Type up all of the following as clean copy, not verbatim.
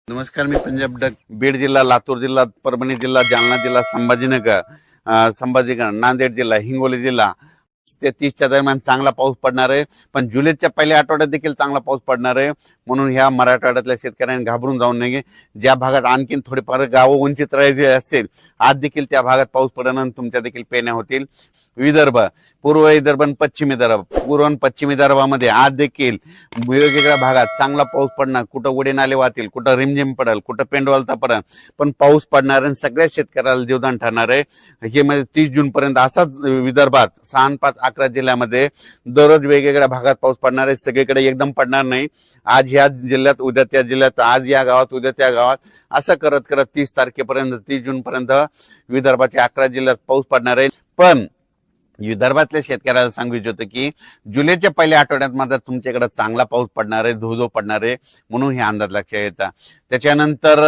नमस्कार, मी पंजाब डक. बीड जिल्हा, लातूर जिल्हा, परभणी जिल्हा, जालना जिल्हा, संभाजीनगर, नांदेड जिल्हा, हिंगोली जिल्हा ते 30च्या दरम्यान चांगला पाऊस पडणार आहे. पण जुलैच्या पहिल्या आठवड्यात देखील चांगला पाऊस पडणार आहे. म्हणून ह्या मराठवाड्यातल्या शेतकऱ्यांनी घाबरून जाऊ नये. ज्या भागात आणखीन थोडेफार गावं वंचित राहायचे असतील, आज देखील त्या भागात पाऊस पडणार, तुमच्या देखील पेरण्या होतील. विदर्भ, पूर्व विदर्भ आणि पश्चिम विदर्भ, पूर्व आणि पश्चिम विदर्भामध्ये आज देखील वेगवेगळ्या भागात चांगला पाऊस पडणार. कुठं उडे नाले वाहतील, कुठं रिमझिम पडेल, कुठं पेंडवलता पडेल, पण पाऊस पडणार आणि सगळ्या शेतकऱ्याला जीवदान ठरणार आहे. हे मध्ये 30 जून पर्यंत असाच विदर्भात 6, 5, 11 जिल्ह्यामध्ये दररोज वेगवेगळ्या भागात पाऊस पडणार आहे. सगळीकडे एकदम पडणार नाही. आज ह्या जिल्ह्यात, उद्या त्या जिल्ह्यात, आज या गावात, उद्या त्या गावात, असं करत करत 30 तारखेपर्यंत, 30 जून पर्यंत विदर्भाच्या 11 जिल्ह्यात पाऊस पडणार आहे. पण विदर्भातल्या शेतकऱ्याला सांगू इच्छितो की जुलैच्या पहिल्या आठवड्यात मात्र तुमच्याकडे चांगला पाऊस पडणार आहे, धोधो पडणार आहे. म्हणून हे अंदाज लक्षात येतात. त्याच्यानंतर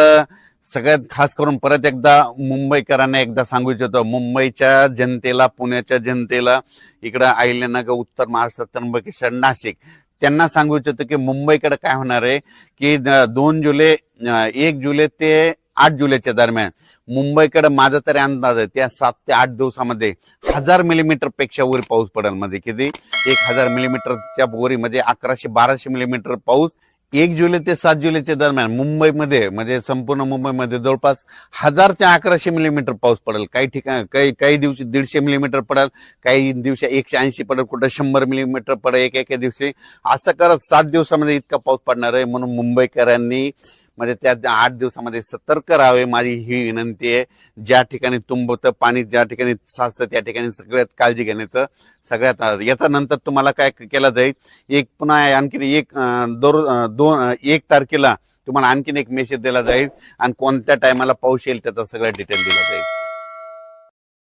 सगळ्यात खास करून परत एकदा मुंबईकरांना एकदा सांगू इच्छितो, मुंबईच्या जनतेला, पुण्याच्या जनतेला, इकडं अहिल्यानगर, उत्तर महाराष्ट्र, त्र्यंबकेश्वर, नाशिक, त्यांना सांगू इच्छितो की मुंबईकडे काय होणार आहे की 1 जुलै ते 8 जुलैच्या दरम्यान मुंबईकडे माझा तरी अंदाज आहे त्या 7 ते 8 दिवसामध्ये 1000 मिलीमीटर पेक्षा वर पाऊस पडेल. मध्ये किती 1000 मिलीमीटरच्या बोरीमध्ये 1100-1200 मिलीमीटर पाऊस 1 जुलै ते 7 जुलैच्या दरम्यान मुंबईमध्ये, म्हणजे संपूर्ण मुंबईमध्ये जवळपास 1000 ते 1100 मिलीमीटर पाऊस पडेल. काही ठिकाणी काही दिवशी 150 मिलीमीटर पडेल, काही दिवशी 180 पडेल, कुठं 100 मिलीमीटर पडेल एका दिवशी. असं करत 7 दिवसामध्ये इतका पाऊस पडणार आहे. म्हणून मुंबईकरांनी म्हणजे त्या 8 दिवसामध्ये सतर्क राहावे, माझी ही विनंती आहे. ज्या ठिकाणी तुंबतं पाणी, ज्या ठिकाणी साचतं, त्या ठिकाणी सगळ्यात काळजी घेण्याचं सगळ्यात. याचा नंतर तुम्हाला काय केलं जाईल, पुन्हा आणखीन 1 तारखेला तुम्हाला आणखीन एक मेसेज दिला जाईल आणि कोणत्या टायमाला पाऊस येईल त्याचा सगळं डिटेल दिला जाईल.